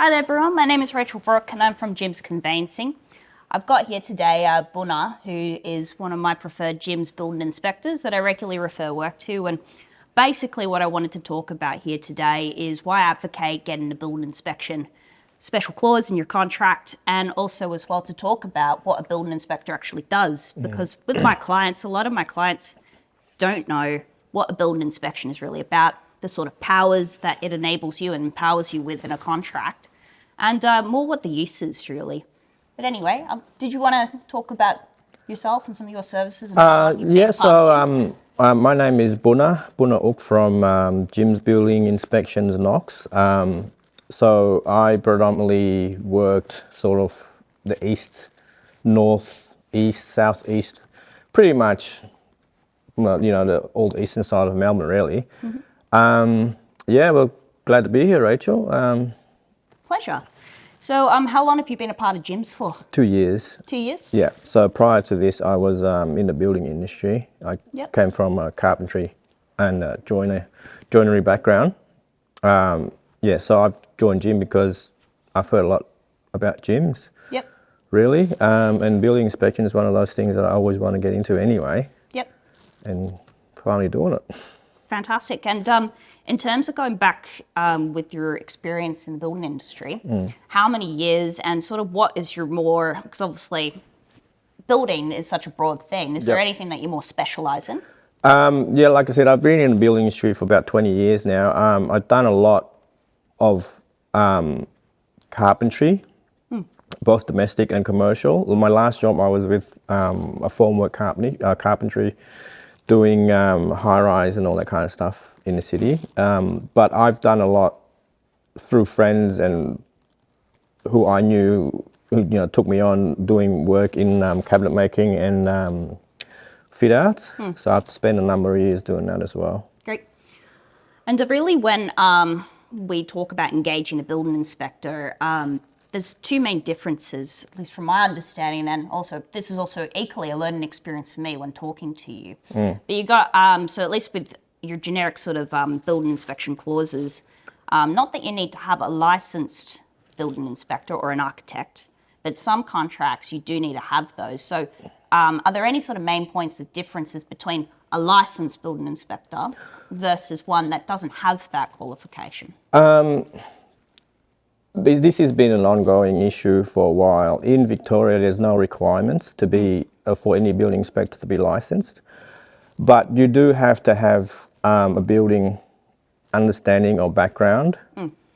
Hi there everyone, my name is Rachel Brook and I'm from Jim's Conveyancing. I've got here today Bunna, who is one of my preferred Jim's building inspectors that I regularly refer work to, and basically what I wanted to talk about here today is why I advocate getting a building inspection special clause in your contract, and also as well to talk about what a building inspector actually does, because with my clients, a lot of my clients don't know what a building inspection is really about, the sort of powers that it enables you and empowers you with in a contract, and more what the use is really. But anyway, did you want to talk about yourself and some of your services? And My name is Bunna Ook from Jim's Building Inspections Knox. So I predominantly worked sort of the east, north, east, southeast, pretty much, the old eastern side of Melbourne, really. Well, glad to be here, Rachel. Pleasure. So how long have you been a part of Jim's for? 2 years. 2 years? Yeah. So prior to this, I was in the building industry. I came from a carpentry and joinery background. So I've joined Jim because I've heard a lot about gyms. Yep. Really. And building inspection is one of those things that I always want to get into anyway. Yep. And finally doing it. Fantastic. And in terms of going back with your experience in the building industry, how many years and sort of what is your more, because obviously building is such a broad thing, is there anything that you more specialise in? Like I said, I've been in the building industry for about 20 years now. I've done a lot of carpentry, both domestic and commercial. My last job I was with a formwork company, carpentry, doing high-rise and all that kind of stuff in the city. But I've done a lot through friends and who I knew, who took me on doing work in cabinet making and fit outs. So I've spent a number of years doing that as well. Great. And really when we talk about engaging a building inspector, there's two main differences, at least from my understanding, and also this is also equally a learning experience for me when talking to you. But you got, so at least with your generic sort of building inspection clauses, not that you need to have a licensed building inspector or an architect, but some contracts you do need to have those. So are there any sort of main points of differences between a licensed building inspector versus one that doesn't have that qualification? This has been an ongoing issue for a while. In Victoria, there's no requirements to be for any building inspector to be licensed, but you do have to have a building understanding or background,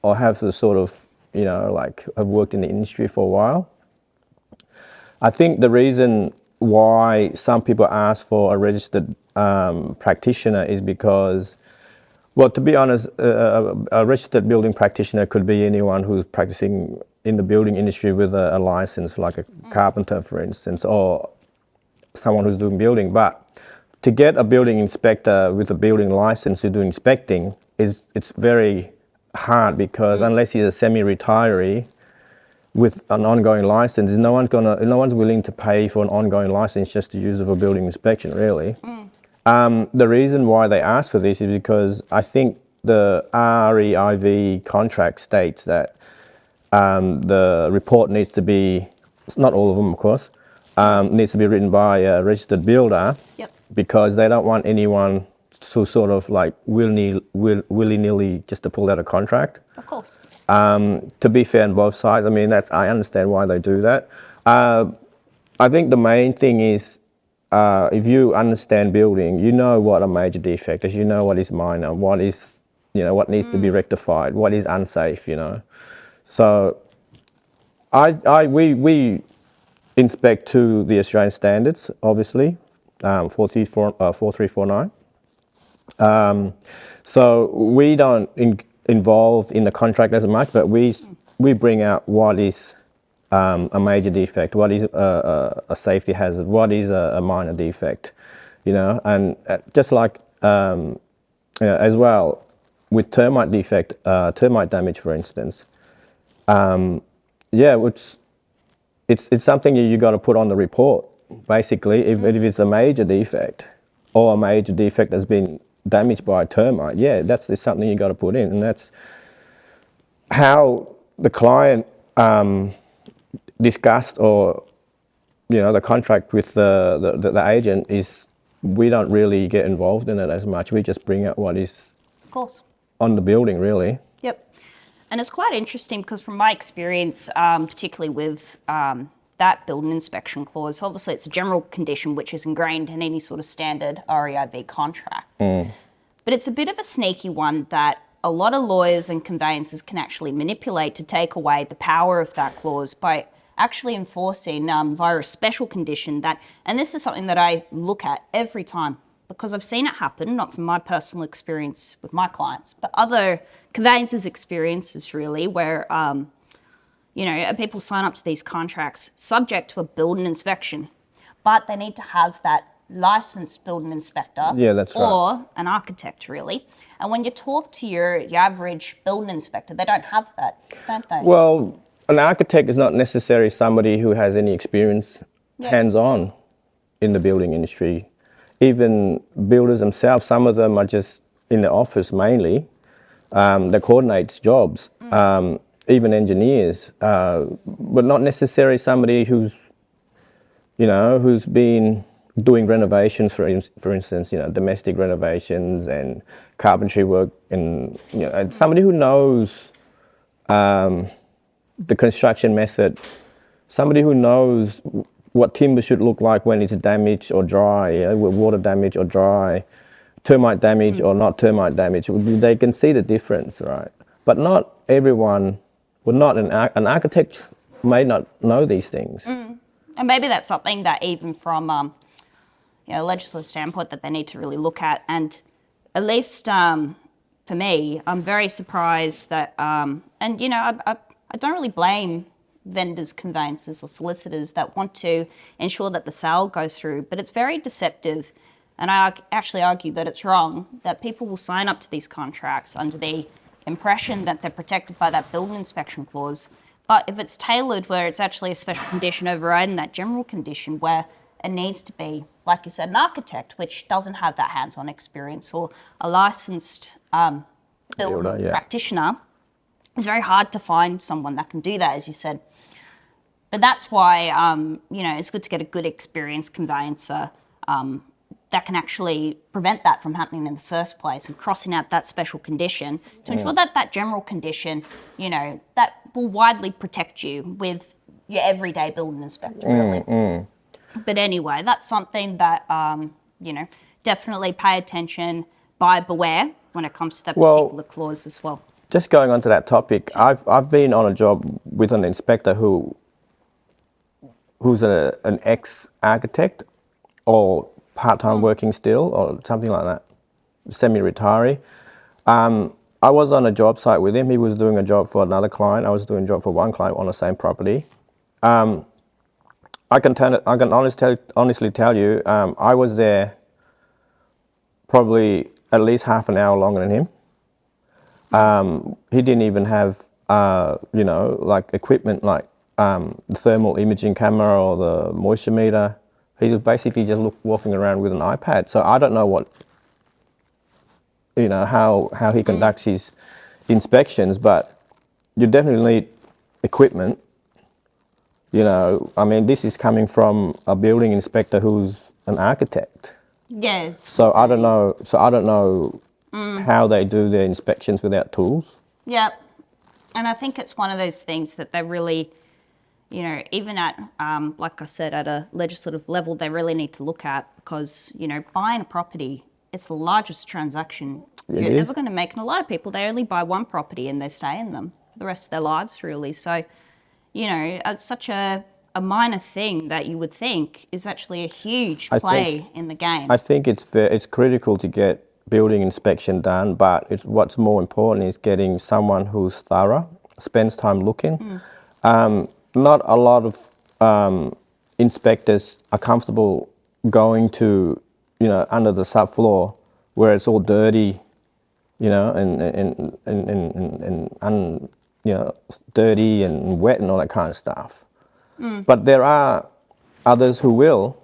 or have the sort of, have worked in the industry for a while. I think the reason why some people ask for a registered practitioner is because, well, to be honest, a registered building practitioner could be anyone who's practicing in the building industry with a license, like a carpenter, for instance, or someone who's doing building. But to get a building inspector with a building license to do inspecting, it's very hard, because unless he's a semi-retiree with an ongoing license, no one's willing to pay for an ongoing license just to use it for building inspection, really. The reason why they ask for this is because I think the REIV contract states that the report needs to be, not all of them of course, needs to be written by a registered builder, because they don't want anyone to sort of like willy-nilly just to pull out a contract. Of course. To be fair on both sides, I mean, I understand why they do that. I think the main thing is, if you understand building, you know what a major defect is, you know what is minor, what is, what needs to be rectified, what is unsafe, So we inspect to the Australian standards, obviously, 4349. So we don't involved in the contract as much, but we bring out what is a major defect, what is a safety hazard, what is a minor defect, and just like as well with termite damage, for instance. It's something you got to put on the report, basically, if it's a major defect or a major defect that's been damaged by a termite. That's something you got to put in, and that's how the client discussed or the contract with the agent is we don't really get involved in it as much. We just bring out what is Of course. on the building, really. Yep. And it's quite interesting because from my experience, particularly with that building inspection clause, obviously it's a general condition which is ingrained in any sort of standard REIB contract. But it's a bit of a sneaky one that a lot of lawyers and conveyancers can actually manipulate to take away the power of that clause by actually enforcing via a special condition that, and this is something that I look at every time because I've seen it happen, not from my personal experience with my clients, but other conveyancers' experiences really, where people sign up to these contracts subject to a building inspection, but they need to have that licensed building inspector That's right. or an architect really. And when you talk to your average building inspector, they don't have that, don't they? Well, an architect is not necessarily somebody who has any experience hands-on in the building industry. Even builders themselves, some of them are just in the office mainly, that coordinates jobs. Even engineers, but not necessarily somebody who's been doing renovations, for instance, domestic renovations and carpentry work, and and somebody who knows the construction method, somebody who knows what timber should look like when it's damaged or dry, water damage or dry, termite damage or not termite damage. They can see the difference, right? But not everyone, not an architect may not know these things. And maybe that's something that even from a legislative standpoint that they need to really look at. And at least for me, I'm very surprised that, I don't really blame vendors, conveyancers or solicitors that want to ensure that the sale goes through, but it's very deceptive. And I actually argue that it's wrong, that people will sign up to these contracts under the impression that they're protected by that building inspection clause. But if it's tailored where it's actually a special condition overriding that general condition where it needs to be, like you said, an architect, which doesn't have that hands-on experience, or a licensed building practitioner, it's very hard to find someone that can do that, as you said. But that's why, it's good to get a good experienced conveyancer that can actually prevent that from happening in the first place and crossing out that special condition to ensure that that general condition, that will widely protect you with your everyday building inspector, really. But anyway, that's something that, definitely pay attention, buyer beware when it comes to that particular clause as well. Just going on to that topic, I've been on a job with an inspector who's an ex-architect or part-time working still or something like that, semi-retiree. I was on a job site with him. He was doing a job for another client. I was doing a job for one client on the same property. I can honestly tell you, I was there probably at least half an hour longer than him. He didn't even have, like equipment like the thermal imaging camera or the moisture meter. He was basically just walking around with an iPad. So I don't know what, how he conducts his inspections, but you definitely need equipment. This is coming from a building inspector who's an architect. Yeah. So I don't know how they do their inspections without tools. Yeah. And I think it's one of those things that they really, even at, like I said, at a legislative level, they really need to look at because, buying a property, it's the largest transaction you're ever going to make. And a lot of people, they only buy one property and they stay in them for the rest of their lives, really. So, it's such a minor thing that you would think is actually a huge play in the game. I think it's critical to get building inspection done, but what's more important is getting someone who's thorough, spends time looking. Not a lot of inspectors are comfortable going to, under the subfloor where it's all dirty, and dirty and wet and all that kind of stuff. But there are others who will,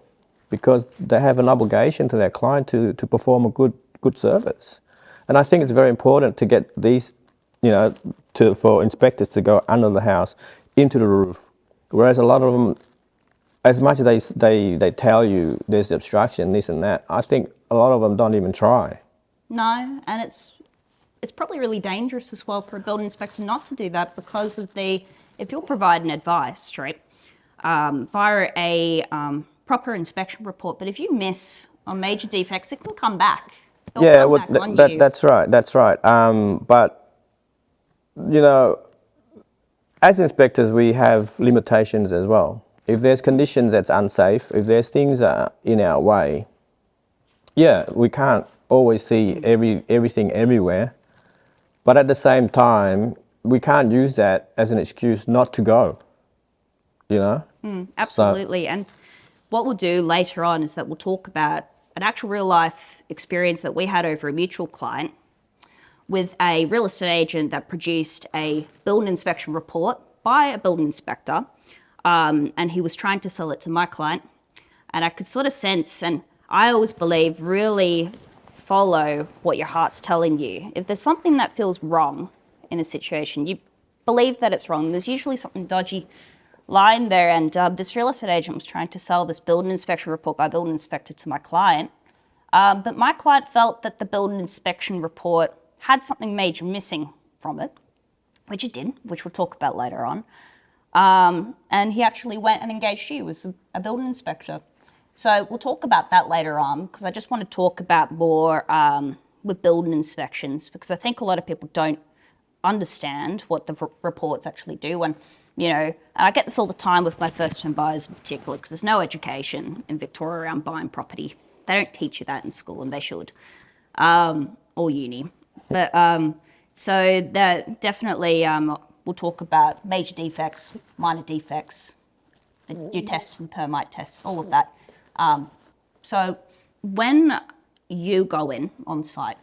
because they have an obligation to their client to perform a good service. And I think it's very important to get these, for inspectors to go under the house into the roof, whereas a lot of them, as much as they tell you there's obstruction, this and that, I think a lot of them don't even try. No, and it's probably really dangerous as well for a building inspector not to do that because of if you're providing advice, right, via a proper inspection report, but if you miss on major defects, it can come back. It'll Yeah, come well, back on you. that's right, that's right. But, you know, as inspectors, we have limitations as well. If there's conditions that's unsafe, if there's things that are in our way, yeah, we can't always see everything everywhere. But at the same time, we can't use that as an excuse not to go, you know? Absolutely. And what we'll do later on is that we'll talk about an actual real life experience that we had over a mutual client with a real estate agent that produced a building inspection report by a building inspector. And he was trying to sell it to my client. And I could sort of sense, and I always believe, really follow what your heart's telling you. If there's something that feels wrong in a situation, you believe that it's wrong. There's usually something dodgy lying there. And this real estate agent was trying to sell this building inspection report by a building inspector to my client. But my client felt that the building inspection report had something major missing from it, which it did, which we'll talk about later on. And he actually went and engaged you as a building inspector. So we'll talk about that later on because I just want to talk about more with building inspections because I think a lot of people don't understand what the reports actually do. And, you know, and I get this all the time with my first-time buyers in particular because there's no education in Victoria around buying property. They don't teach you that in school and they should, or uni. But so that definitely we'll talk about major defects, minor defects, your tests and permite tests, all of that. So when you go in on site,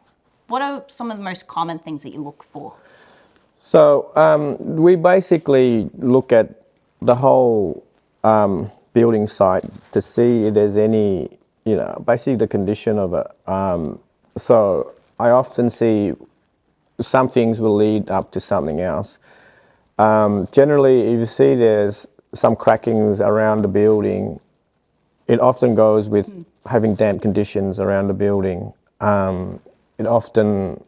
what are some of the most common things that you look for? So we basically look at the whole building site to see if there's any, you know, basically the condition of it. So I often see some things will lead up to something else. Generally, if you see there's some crackings around the building, it often goes with having damp conditions around the building. It often,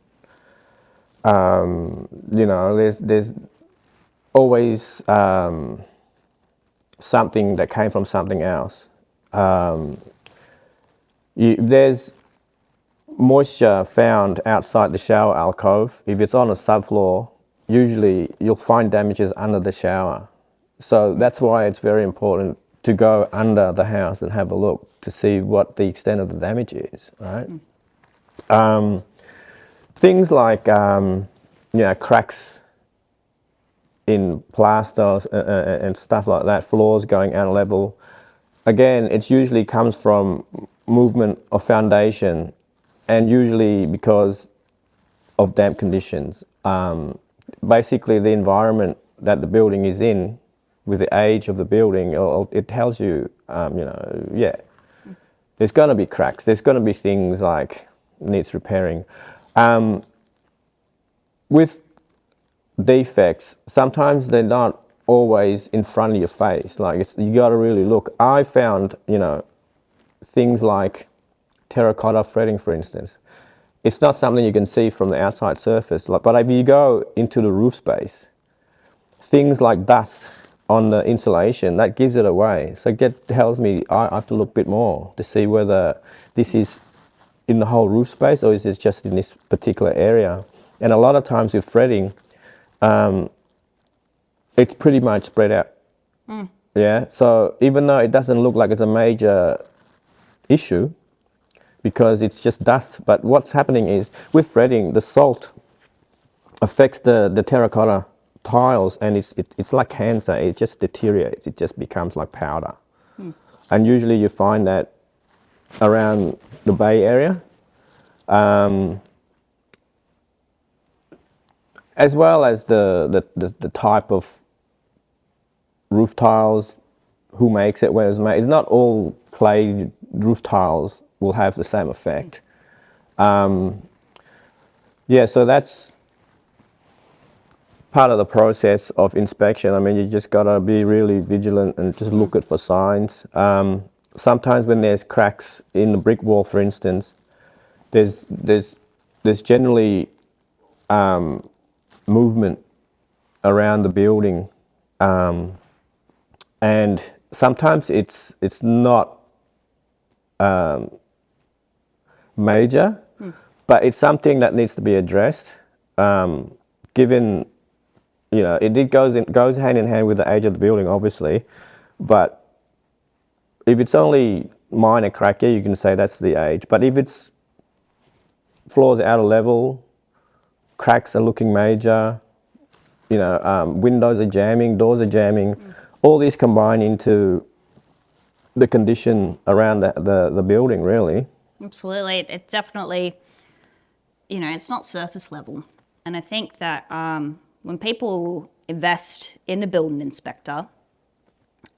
you know, there's always something that came from something else. There's moisture found outside the shower alcove. If it's on a subfloor, usually you'll find damages under the shower. So that's why it's very important to go under the house and have a look to see what the extent of the damage is, right? Things like, you know, cracks in plaster and stuff like that, floors going out of level. Again, it usually comes from movement of foundation and usually because of damp conditions. Basically, the environment that the building is in, with the age of the building, it tells you, you know, yeah, there's going to be cracks. There's going to be things like needs repairing. With defects, sometimes they're not always in front of your face. Like you got to really look. I found, you know, things like terracotta fretting, for instance. It's not something you can see from the outside surface. But if you go into the roof space, things like dust on the insulation, that gives it away. So it tells me I have to look a bit more to see whether this is in the whole roof space or is it just in this particular area. And a lot of times with fretting, it's pretty much spread out. Yeah, so even though it doesn't look like it's a major issue because it's just dust, but what's happening is with fretting, the salt affects the terracotta tiles and it's like cancer. It just deteriorates. It just becomes like powder. And usually you find that around the Bay Area. As well as the type of roof tiles, who makes it, where it's made. It's not all clay roof tiles will have the same effect. Yeah, so that's part of the process of inspection. I mean, you just gotta be really vigilant and just look at for signs. Sometimes when there's cracks in the brick wall, for instance, there's generally movement around the building, and sometimes it's not major, but it's something that needs to be addressed. Given, you know, it goes hand in hand with the age of the building, obviously, but if it's only minor crack, yeah, you can say that's the age. But if it's floors out of level, cracks are looking major, you know, windows are jamming, doors are jamming, all these combine into the condition around the building, really. Absolutely. It definitely, you know, it's not surface level. And I think that when people invest in a building inspector,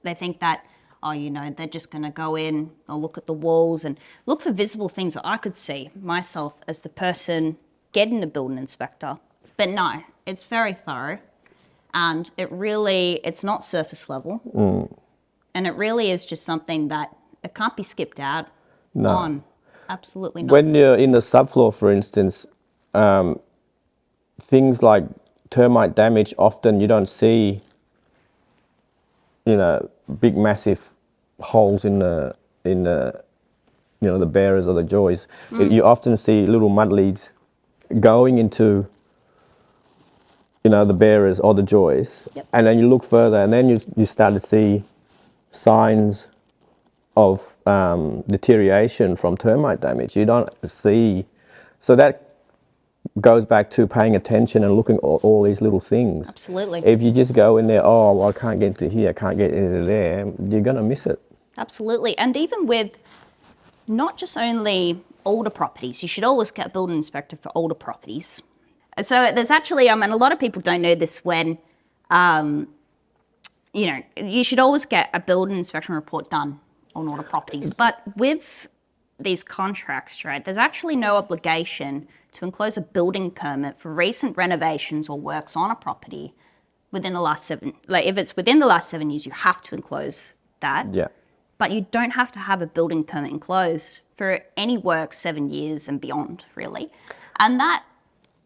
they think that, oh, you know, they're just going to go in, they'll look at the walls and look for visible things that I could see myself as the person getting a building inspector. But no, it's very thorough, and it's not surface level. And it really is just something that it can't be skipped out on. Absolutely not. When you're in the subfloor, for instance, things like termite damage, often you don't see, you know, big massive holes in the you know, the bearers or the joists. You often see little mud leads going into, you know, the bearers or the joists. Yep. And then you look further, and then you start to see signs of deterioration from termite damage. You don't see, so that goes back to paying attention and looking at all these little things. Absolutely. If you just go in there, oh, well, I can't get to here, I can't get into there, you're going to miss it. Absolutely. And even with not just only older properties, you should always get a building inspector for older properties. And so there's actually, and a lot of people don't know this, when, you know, you should always get a building inspection report done on older properties. But with these contracts, right, there's actually no obligation to enclose a building permit for recent renovations or works on a property within the last 7, like if it's within the last 7 years, you have to enclose that. Yeah. But you don't have to have a building permit enclosed for any work 7 years and beyond, really. And that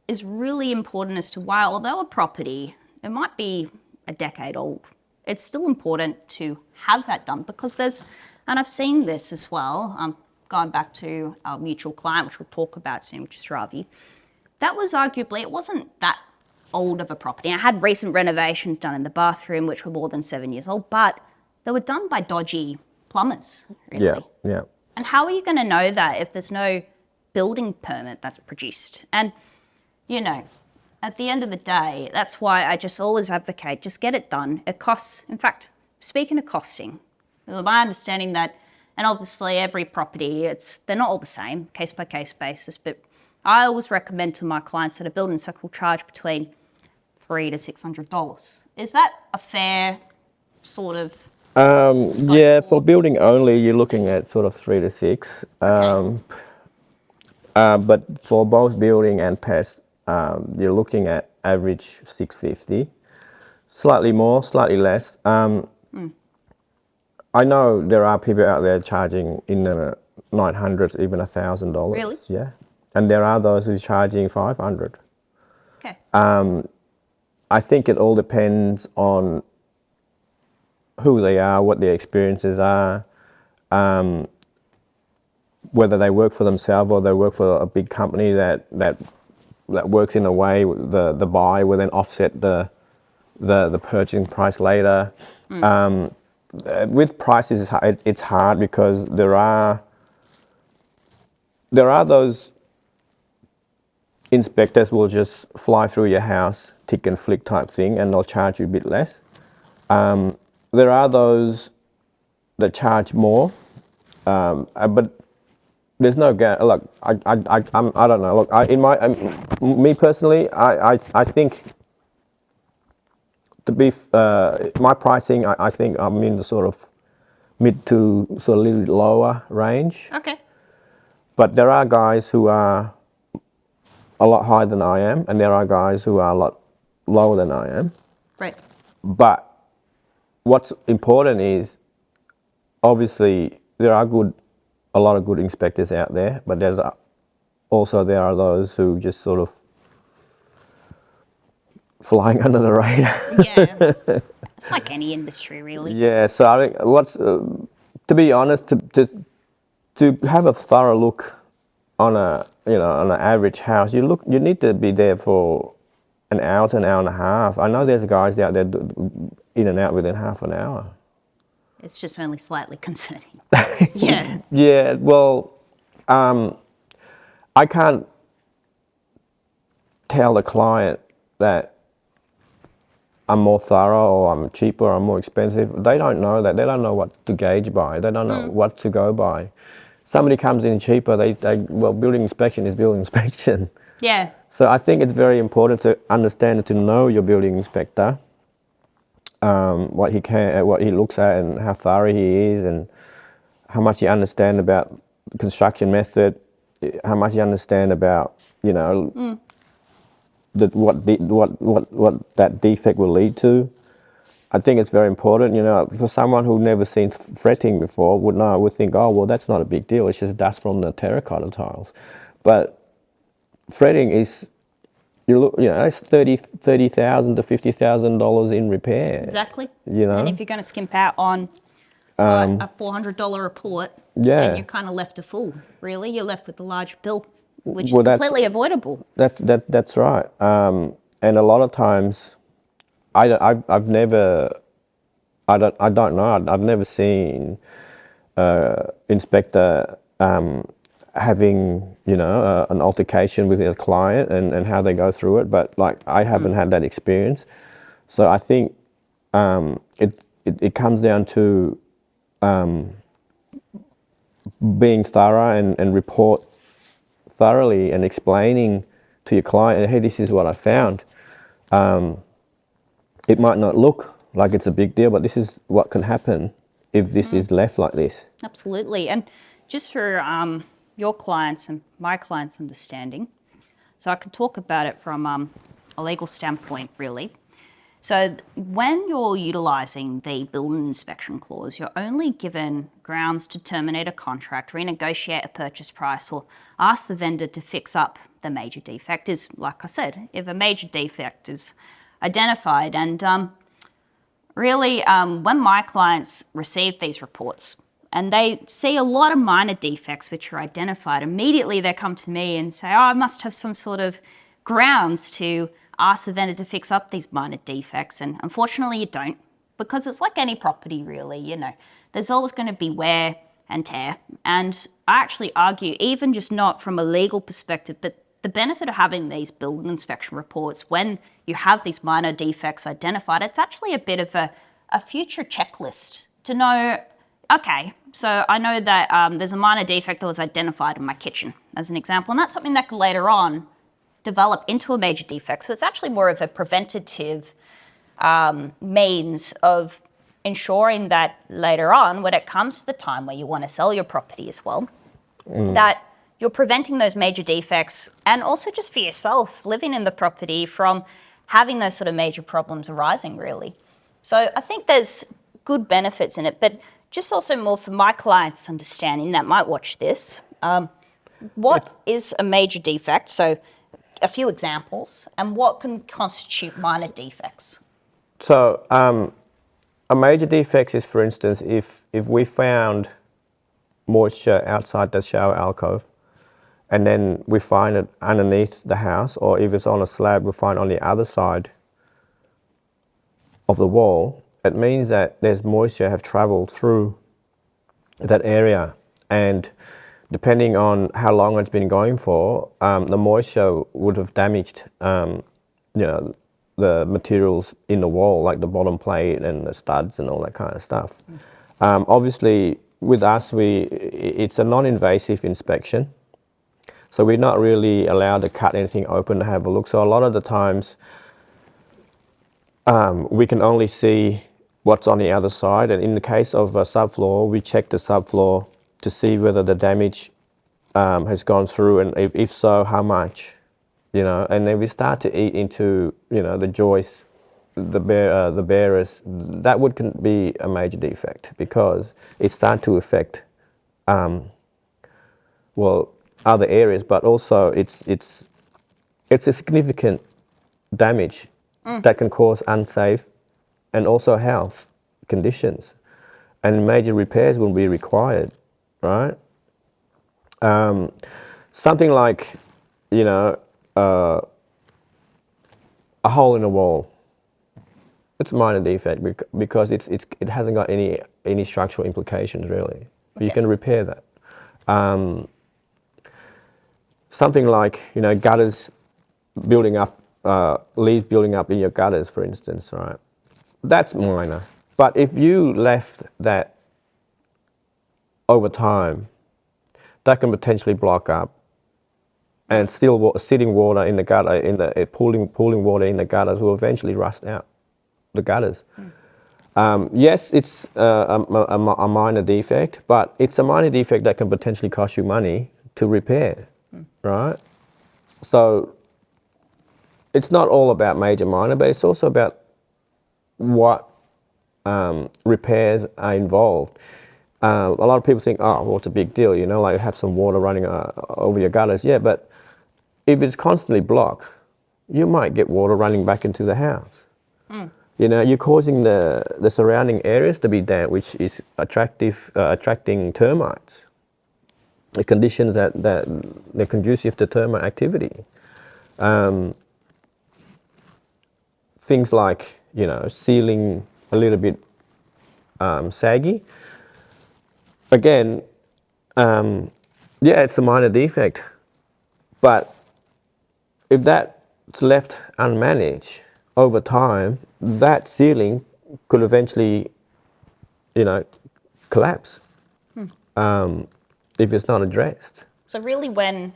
is really important as to why, although a property, it might be a decade old, it's still important to have that done, because there's, and I've seen this as well, going back to our mutual client, which we'll talk about soon, which is Ravi. That was arguably, it wasn't that old of a property. I had recent renovations done in the bathroom, which were more than 7 years old, but they were done by dodgy plumbers, really. Yeah, yeah. And how are you going to know that if there's no building permit that's produced? And, you know, at the end of the day, that's why I just always advocate, just get it done. It costs, in fact, speaking of costing, my understanding that, and obviously every property, they're not all the same, case by case basis, but I always recommend to my clients that a building inspector will charge between $300 to $600. Is that a fair sort of yeah, for building only, you're looking at sort of 3 to 6. Okay. But for both building and pest, you're looking at average 650. Slightly more, slightly less. I know there are people out there charging in the 900s, even $1,000. Really? Yeah. And there are those who's charging 500. Okay. I think it all depends on who they are, what their experiences are, whether they work for themselves or they work for a big company that works in a way the buy will then offset the purchasing price later. With prices, it's hard because there are those inspectors will just fly through your house, tick and flick type thing, and they'll charge you a bit less. There are those that charge more, but there's no look. I don't know. Look, me personally, I think to be my pricing, I think I'm in the sort of mid to sort of a little lower range. Okay. But there are guys who are a lot higher than I am, and there are guys who are a lot lower than I am. Right. But what's important is obviously there are a lot of good inspectors out there, but there are those who just sort of flying under the radar. Yeah. It's like any industry, really. Yeah, so I think to be honest, to have a thorough look on on an average house, you need to be there for an hour to an hour and a half. I know there's guys out there in and out within half an hour. It's just only slightly concerning. Yeah. Yeah, well, I can't tell the client that I'm more thorough or I'm cheaper or I'm more expensive. They don't know that. They don't know what to gauge by. They don't know what to go by. Somebody comes in cheaper, well, building inspection is building inspection. Yeah. So I think it's very important to understand and to know your building inspector, what he looks at and how thorough he is and how much you understand about the construction method, how much you understand about, what that defect will lead to. I think it's very important, for someone who never seen fretting before would think, oh, well, that's not a big deal. It's just dust from the terracotta tiles. But fretting is, it's $30,000 to $50,000 in repair. Exactly. And if you're going to skimp out on a $400 report, then you're kind of left a fool, really. You're left with a large bill, which is completely avoidable. That's right. And a lot of times, I've never seen inspector having an altercation with a client and how they go through it, but I haven't had that experience. So I think it comes down to being thorough and report thoroughly and explaining to your client, hey, this is what I found. It might not look like it's a big deal, but this is what can happen if this is left like this. Absolutely. And just for your clients and my clients' understanding, so I can talk about it from a legal standpoint, really. So when you're utilising the building inspection clause, you're only given grounds to terminate a contract, renegotiate a purchase price, or ask the vendor to fix up the major defect. Is, like I said, if a major defect is identified. And really, when my clients receive these reports and they see a lot of minor defects which are identified, immediately they come to me and say, oh, I must have some sort of grounds to ask the vendor to fix up these minor defects. And unfortunately, you don't, because it's like any property, really. There's always going to be wear and tear. And I actually argue, even just not from a legal perspective, but the benefit of having these building inspection reports when you have these minor defects identified, it's actually a bit of a future checklist to know, okay, so I know that there's a minor defect that was identified in my kitchen, as an example, and that's something that could later on develop into a major defect. So it's actually more of a preventative means of ensuring that later on, when it comes to the time where you want to sell your property as well, that you're preventing those major defects, and also just for yourself living in the property from having those sort of major problems arising, really. So I think there's good benefits in it, but just also more for my clients' understanding that might watch this. What is a major defect? So a few examples, and what can constitute minor defects? So a major defect is, for instance, if we found moisture outside the shower alcove, and then we find it underneath the house, or if it's on a slab, we find it on the other side of the wall, it means that there's moisture have traveled through that area. And depending on how long it's been going for, the moisture would have damaged the materials in the wall, like the bottom plate and the studs and all that kind of stuff. Obviously, with us, it's a non-invasive inspection. So we're not really allowed to cut anything open to have a look. So a lot of the times, we can only see what's on the other side. And in the case of a subfloor, we check the subfloor to see whether the damage has gone through, and if so, how much. you know, and then we start to eat into, you know, the joists, the bearers, that would be a major defect because it starts to affect, well, other areas, but also it's a significant damage that can cause unsafe and also health conditions, and major repairs will be required, right? Something like, you know, a hole in the wall. It's a minor defect because it hasn't got any structural implications really. You can repair that. Something like, you know, gutters building up, leaves building up in your gutters, for instance, right? That's minor. But if you left that over time, that can potentially block up, and still sitting water in the gutter, pooling water in the gutters will eventually rust out the gutters. Yes, it's a minor defect, but it's a minor defect that can potentially cost you money to repair, right? So it's not all about major minor, but it's also about what repairs are involved. A lot of people think, oh, well, it's a big deal, you know, like have some water running over your gutters. Yeah, but if it's constantly blocked, you might get water running back into the house. You know, you're causing the surrounding areas to be damp, which is attracting termites. The conditions that they're conducive to termite activity. Things like, you know, ceiling a little bit saggy. Again, yeah, it's a minor defect, but if that's left unmanaged over time, that ceiling could eventually, you know, collapse if it's not addressed. So really when,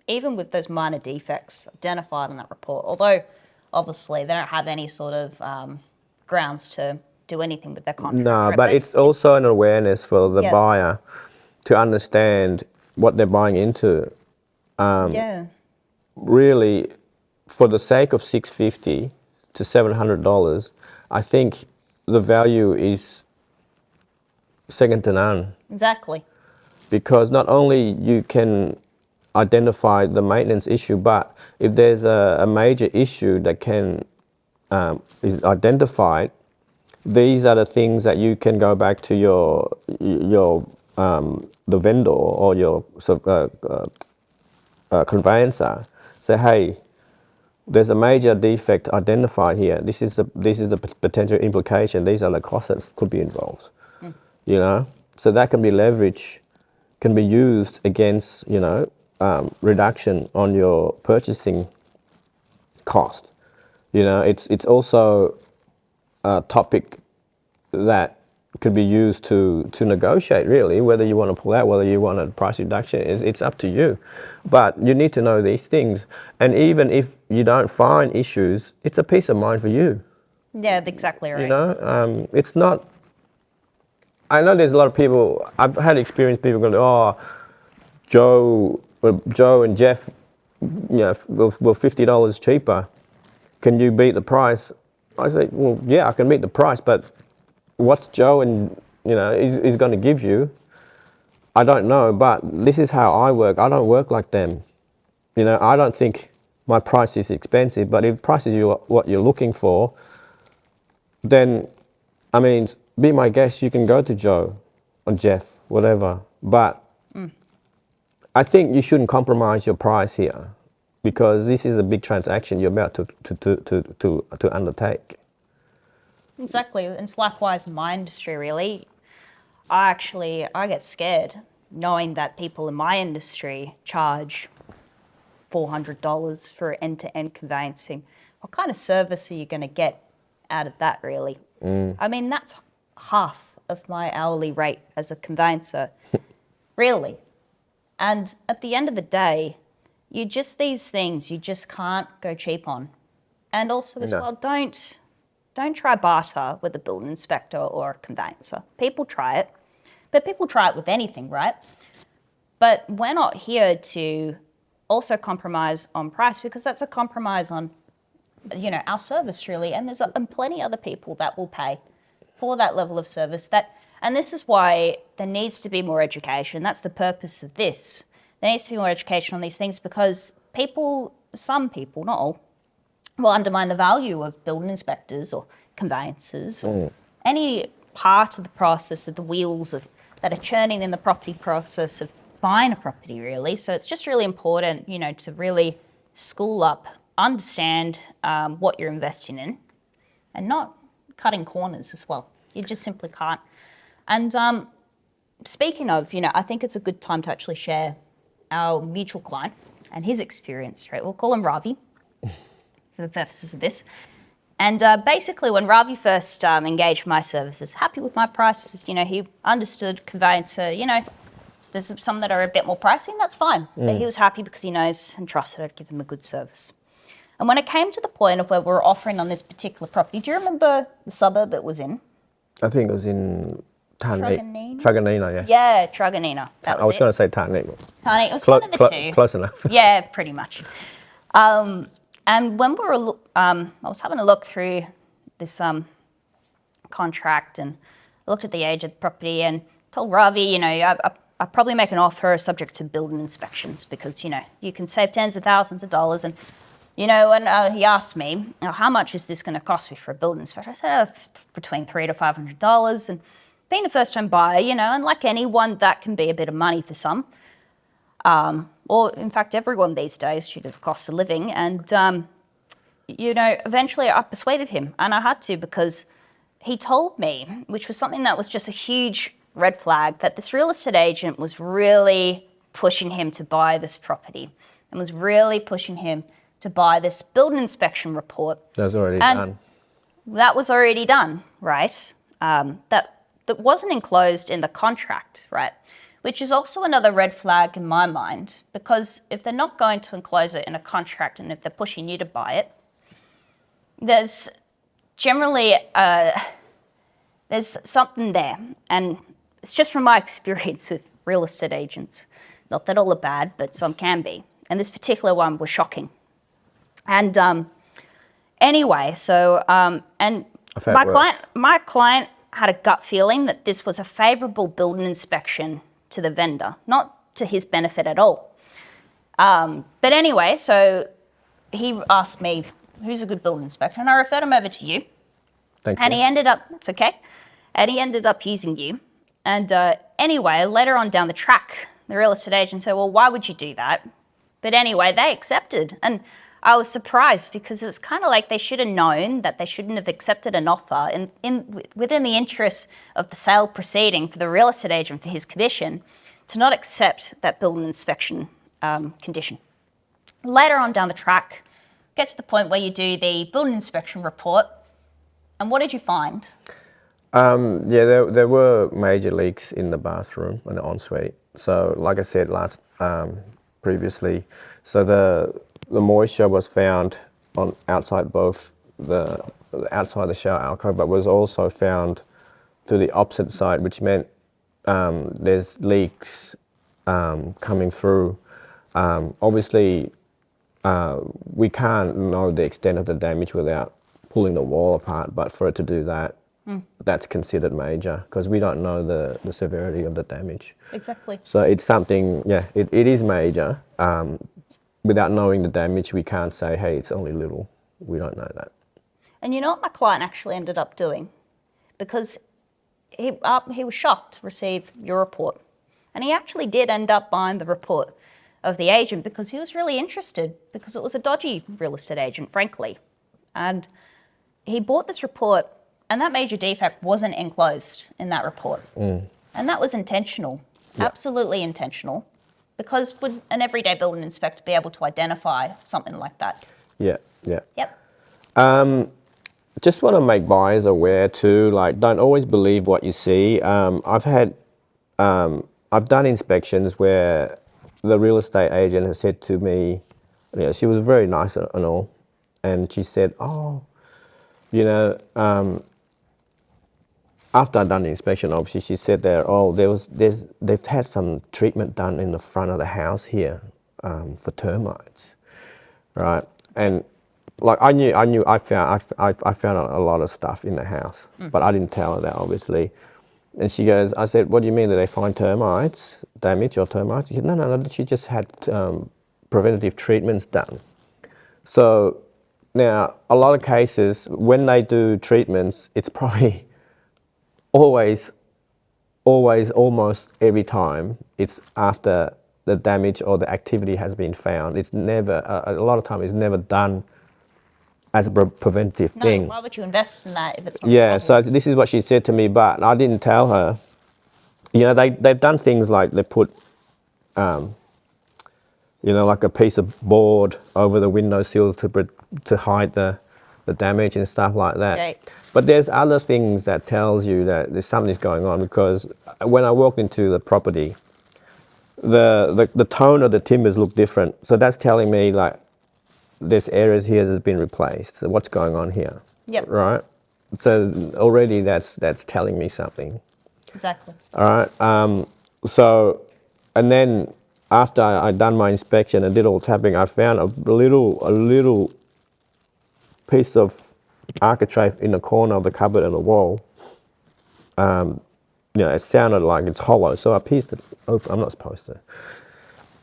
even with those minor defects identified in that report, although obviously they don't have any sort of grounds to do anything with their contract. No, right? but it's also an awareness for the Yeah. buyer to understand what they're buying into. Yeah. Really, for the sake of $650 to $700, I think the value is second to none. Exactly. Because not only you can identify the maintenance issue, but if there's a major issue that is identified, these are the things that you can go back to your the vendor or your conveyancer, say, hey, there's a major defect identified here. This is the potential implication. These are the costs that could be involved. You know, so that can be leveraged, can be used against, you know, reduction on your purchasing cost. You know, it's also a topic that could be used to negotiate, really, whether you want to pull out, whether you want a price reduction, it's up to you. But you need to know these things. And even if you don't find issues, it's a peace of mind for you. Yeah, exactly right. You know, it's not, I know there's a lot of people, I've had experience, people going, oh, Joe and Jeff, you know, were $50 cheaper. Can you beat the price? I say, well, yeah, I can beat the price, but what's Joe and, you know, is going to give you? I don't know, but this is how I work. I don't work like them. You know, I don't think my price is expensive, but if price is what you're looking for, then, I mean, be my guest, you can go to Joe or Jeff, whatever. But I think you shouldn't compromise your price here, because this is a big transaction you're about to undertake. Exactly. And it's likewise in my industry, really. I get scared knowing that people in my industry charge $400 for end-to-end conveyancing. What kind of service are you going to get out of that, really? I mean, that's half of my hourly rate as a conveyancer, really. And at the end of the day, these things you just can't go cheap on. And also as well, don't try barter with a building inspector or a conveyancer. People try it, but people try it with anything, right? But we're not here to also compromise on price because that's a compromise on, our service really. And there's plenty other people that will pay for that level of service. And this is why there needs to be more education. That's the purpose of this. There needs to be more education on these things because some people, not all, will undermine the value of building inspectors or conveyancers or any part of the process of the wheels that are churning in the property process of buying a property, really. So it's just really important, to really school up, understand what you're investing in, and not cutting corners as well. You just simply can't. And speaking of, I think it's a good time to actually share our mutual client and his experience, right? We'll call him Ravi for the purposes of this. And basically, when Ravi first engaged my services, happy with my prices, he understood conveyancer, there's some that are a bit more pricey, that's fine. But he was happy because he knows and trusted I'd give him a good service. And when it came to the point of where we were offering on this particular property, do you remember the suburb it was in? I think it was in Truganina? Truganina, yeah. Yeah, Truganina. I was going to say Tarneit. Tarneit, it was one of the two. Close enough. Yeah, pretty much. And when we were, I was having a look through this contract and looked at the age of the property and told Ravi, I'd probably make an offer subject to building inspections because, you can save tens of thousands of dollars. And, and he asked me, how much is this going to cost me for a building inspection? I said, between $300 to $500. And being a first-time buyer, and like anyone, that can be a bit of money for some. Or in fact, everyone these days due to the cost of living. And, eventually I persuaded him and I had to because he told me, which was something that was just a huge red flag, that this real estate agent was really pushing him to buy this property and was really pushing him to buy this building inspection report. That's already done. That was already done, right? That wasn't enclosed in the contract, right? Which is also another red flag in my mind, because if they're not going to enclose it in a contract and if they're pushing you to buy it, there's generally, there's something there. And it's just from my experience with real estate agents. Not that all are bad, but some can be. And this particular one was shocking. And anyway, so, and my client had a gut feeling that this was a favourable building inspection to the vendor, not to his benefit at all. But anyway, so he asked me, who's a good building inspector? And I referred him over to you. Thank you. And he ended up, that's okay, and he ended up using you. And anyway, later on down the track, the real estate agent said, well, why would you do that? But anyway, they accepted. And I was surprised because it was kind of like they should have known that they shouldn't have accepted an offer within the interest of the sale proceeding for the real estate agent for his commission to not accept that building inspection condition. Later on down the track, get to the point where you do the building inspection report. And what did you find? There were major leaks in the bathroom and the ensuite. So like I said previously, so the moisture was found on outside both the outside the shower alcove, but was also found to the opposite side, which meant there's leaks coming through. Obviously, we can't know the extent of the damage without pulling the wall apart, but for it to do that, that's considered major because we don't know the severity of the damage. Exactly. So it's something, it is major. Without knowing the damage, we can't say, hey, it's only little. We don't know that. And you know what my client actually ended up doing? Because he was shocked to receive your report. And he actually did end up buying the report of the agent because he was really interested because it was a dodgy real estate agent, frankly. And he bought this report and that major defect wasn't enclosed in that report. And that was intentional, absolutely intentional. Because would an everyday building inspector be able to identify something like that? Yeah. Yep. Just want to make buyers aware too, like don't always believe what you see. I've done inspections where the real estate agent has said to me, she was very nice and all, and she said, after I'd done the inspection, obviously, she said they've had some treatment done in the front of the house here. for termites, right? And like I found a lot of stuff in the house, but I didn't tell her that, obviously. And she goes, I said, what do you mean? Did they find termites, damage or termites? She said, no, she just had preventative treatments done. So now, a lot of cases, when they do treatments, it's probably always, almost every time, it's after the damage or the activity has been found. It's never, a lot of time, it's never done as a preventive No, thing. why would you invest in that if it's not? Yeah, so this is what she said to me, but I didn't tell her. You know, they've done things like they put, you know, like a piece of board over the windowsill to hide the damage and stuff like that. Right. But there's other things that tells you that there's something's going on, because when I walked into the property, the tone of the timbers look different. So that's telling me like there's areas here that's been replaced. So what's going on here? Yep. Right. So already that's telling me something. Exactly. All right. So, and then after I done my inspection and did all tapping, I found a little piece of architrave in the corner of the cupboard and the wall. You know, it sounded like it's hollow, so I pieced it open. I'm not supposed to,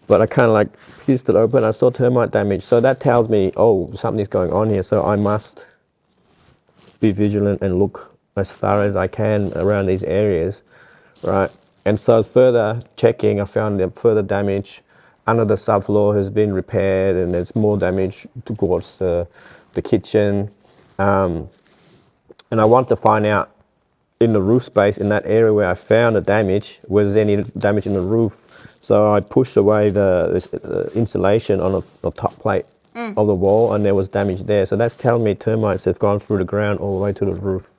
but I kind of like pieced it open. I saw termite damage, so that tells me, oh, something's going on here. So I must be vigilant and look as far as I can around these areas, right? And so further checking, I found the further damage under the subfloor has been repaired, and there's more damage towards the kitchen. And I want to find out in the roof space, in that area where I found the damage, was there any damage in the roof? So I pushed away the insulation on the top plate of the wall, and there was damage there. So that's telling me termites have gone through the ground all the way to the roof.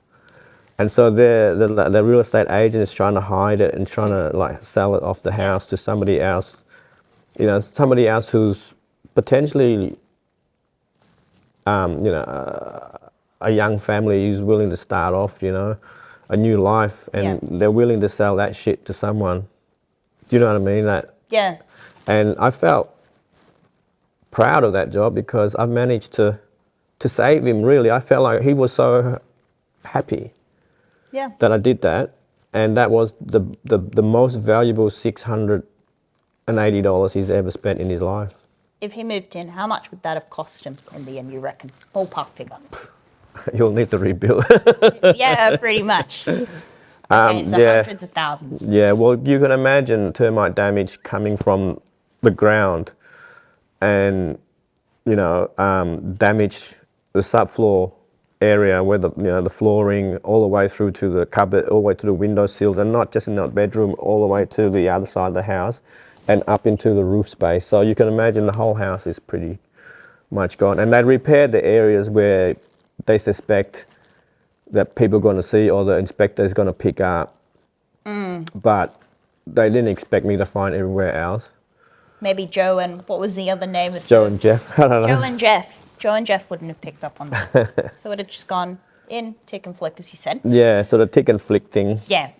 And so the real estate agent is trying to hide it and trying to like sell it off the house to somebody else. You know, somebody else who's potentially, you know, a young family who's willing to start off, you know, a new life, and they're willing to sell that shit to someone. Do you know what I mean? That. Yeah. And I felt proud of that job because I managed to save him. Really, I felt like he was so happy. Yeah. That I did that, and that was the most valuable $680 he's ever spent in his life. If he moved in, how much would that have cost him in the end, you reckon? Ballpark figure. You'll need to rebuild. Yeah, pretty much. Okay, so yeah. hundreds of thousands. Yeah, well, you can imagine termite damage coming from the ground, and you know, damage the subfloor area where the flooring, all the way through to the cupboard, all the way to the window sills, and not just in that bedroom, all the way to the other side of the house and up into the roof space. So you can imagine the whole house is pretty much gone. And they repaired the areas where they suspect that people are going to see or the inspector is going to pick up. But they didn't expect me to find everywhere else. Maybe Joe and what was the other name of Joe and Jeff, I don't know. Joe and Jeff. Joe and Jeff wouldn't have picked up on that. So it had just gone in, tick and flick, as you said. Yeah, so the tick and flick thing. Yeah.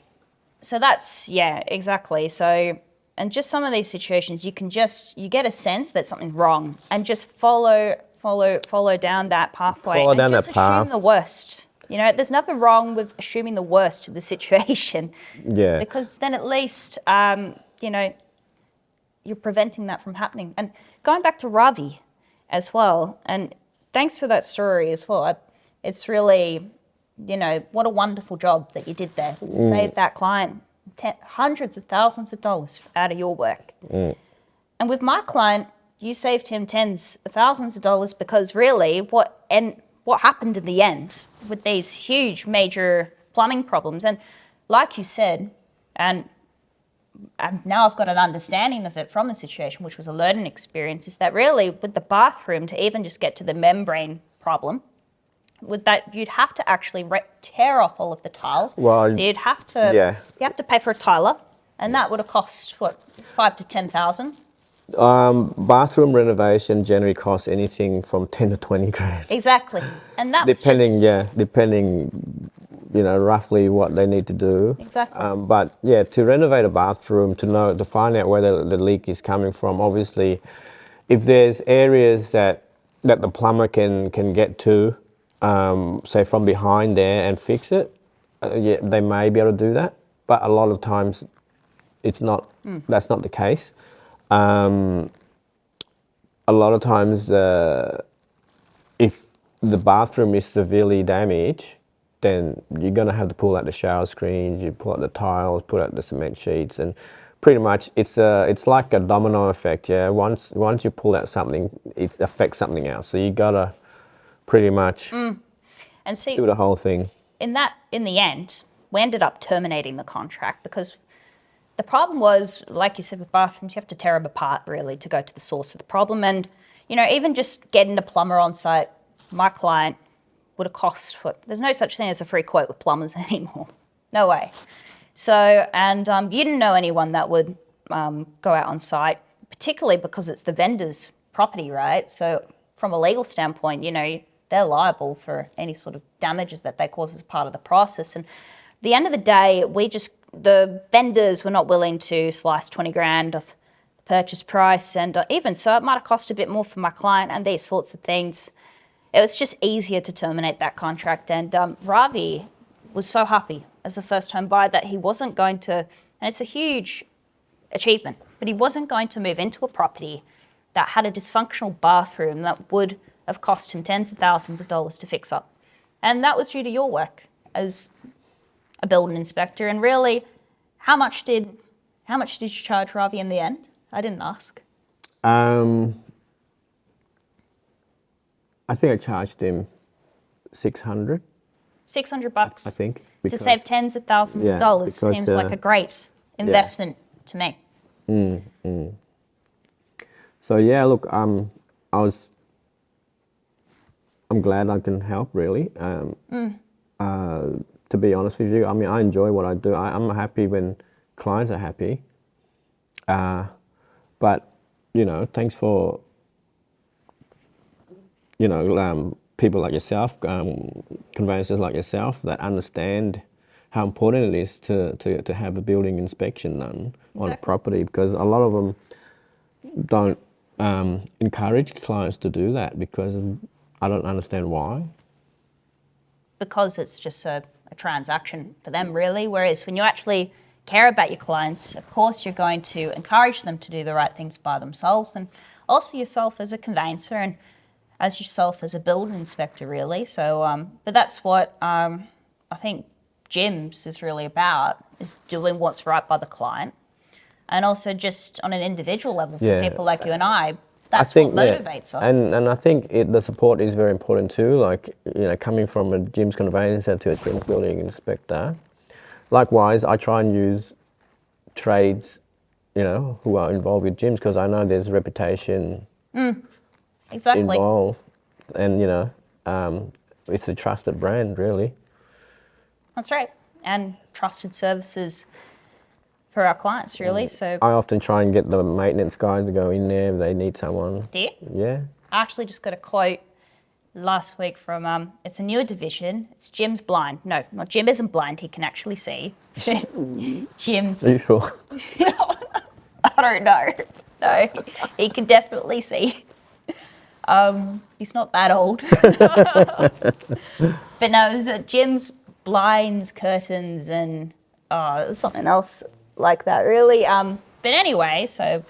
So that's, yeah, exactly. So, and just some of these situations, you get a sense that something's wrong and just follow down that pathway. Follow down and that path. Assume the worst. You know, there's nothing wrong with assuming the worst of the situation. Yeah. Because then at least, you know, you're preventing that from happening. And going back to Ravi as well, and thanks for that story as well. It's really, you know, what a wonderful job that you did there. You saved that client hundreds of thousands of dollars out of your work. And with my client, you saved him tens of thousands of dollars, because really what happened in the end with these huge major plumbing problems, and like you said, and now I've got an understanding of it from the situation, which was a learning experience, is that really with the bathroom, to even just get to the membrane problem, with that you'd have to actually tear off all of the tiles. Well, so you'd have to you have to pay for a tiler, and that would have cost what, $5,000 to $10,000. Bathroom renovation generally costs anything from 10 to 20 grand. Exactly, and that Depending, was just, depending roughly what they need to do. Exactly. But yeah, to renovate a bathroom, to find out where the leak is coming from. Obviously, if there's areas that the plumber can get to, say from behind there and fix it, yeah, they may be able to do that. But a lot of times, it's not. That's not the case. A lot of times, if the bathroom is severely damaged, then you're gonna have to pull out the shower screens, you pull out the tiles, pull out the cement sheets, and pretty much it's like a domino effect. Yeah, once you pull out something, it affects something else. So you gotta pretty much And see, do the whole thing. in the end, we ended up terminating the contract because the problem was, like you said, with bathrooms, you have to tear them apart really to go to the source of the problem. And, even just getting a plumber on site, my client would have cost, there's no such thing as a free quote with plumbers anymore. No way. So, and you didn't know anyone that would go out on site, particularly because it's the vendor's property, right? So from a legal standpoint, they're liable for any sort of damages that they cause as part of the process. And at the end of the day, the vendors were not willing to slice 20 grand of the purchase price. And even so, it might have cost a bit more for my client and these sorts of things. It was just easier to terminate that contract. And Ravi was so happy as a first-home buyer that he wasn't going to, and it's a huge achievement, but he wasn't going to move into a property that had a dysfunctional bathroom that would have cost him tens of thousands of dollars to fix up. And that was due to your work as a building inspector. And really, how much did you charge Ravi in the end? I didn't ask. I think I charged him $600. $600 I think to save tens of thousands of dollars because, seems like a great investment to me. So yeah, look, I'm glad I can help. Really, to be honest with you, I mean, I enjoy what I do. I'm happy when clients are happy. But thanks for people like yourself, conveyancers like yourself that understand how important it is to have a building inspection done on a property, because a lot of them don't encourage clients to do that, because I don't understand why. Because it's just a transaction for them, really. Whereas when you actually care about your clients, of course, you're going to encourage them to do the right things by themselves, and also yourself as a conveyancer and as yourself as a building inspector, really. So, but that's what I think Jim's is really about, is doing what's right by the client. And also just on an individual level for people like you and I, that's what motivates us. And I think the support is very important too, like, coming from a Jim's conveyancer to a Jim's building inspector. Likewise, I try and use trades, who are involved with Jim's, because I know there's reputation involved, and it's a trusted brand, really. That's right, and trusted services for our clients, really. So I often try and get the maintenance guys to go in there if they need someone. Do you? Yeah. I actually just got a quote last week from it's a newer division. It's Jim's blind. No, not Jim isn't blind. He can actually see. Jim's. Are you sure? I don't know. No, he can definitely see. He's not that old. But no, there's Jim's blinds, curtains, and something else like that, really. But anyway, I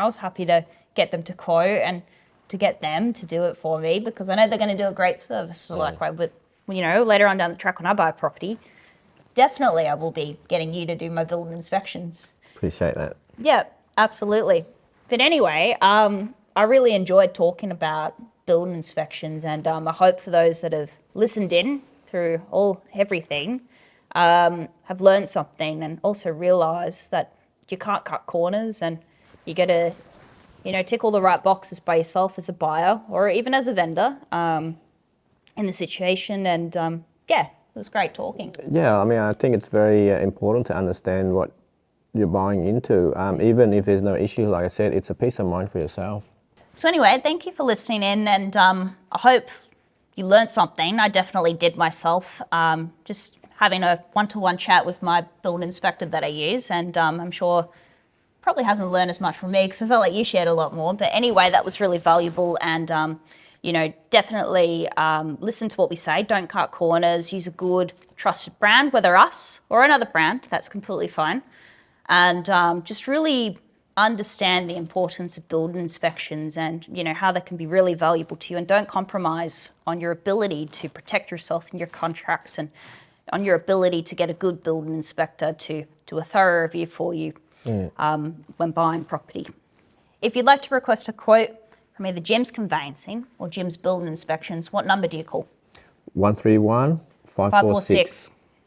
was happy to get them to quote and to get them to do it for me, because I know they're going to do a great service. So but later on down the track when I buy a property, definitely I will be getting you to do my building inspections. Appreciate that. Yeah, absolutely. But anyway, I really enjoyed talking about building inspections, and I hope for those that have listened in through everything have learned something, and also realised that you can't cut corners, and you got to, tick all the right boxes by yourself as a buyer or even as a vendor in the situation. And it was great talking. Yeah, I mean, I think it's very important to understand what you're buying into. Even if there's no issue, like I said, it's a peace of mind for yourself. So anyway, thank you for listening in, and I hope you learned something. I definitely did myself. Just having a one-to-one chat with my building inspector that I use, and I'm sure probably hasn't learned as much from me because I felt like you shared a lot more. But anyway, that was really valuable, and definitely listen to what we say. Don't cut corners. Use a good, trusted brand, whether us or another brand. That's completely fine. And just really understand the importance of building inspections and how they can be really valuable to you, and don't compromise on your ability to protect yourself in your contracts and on your ability to get a good building inspector to do a thorough review for you when buying property. If you'd like to request a quote from either Jim's Conveyancing or Jim's Building Inspections, what number do you call? 131 546. 546.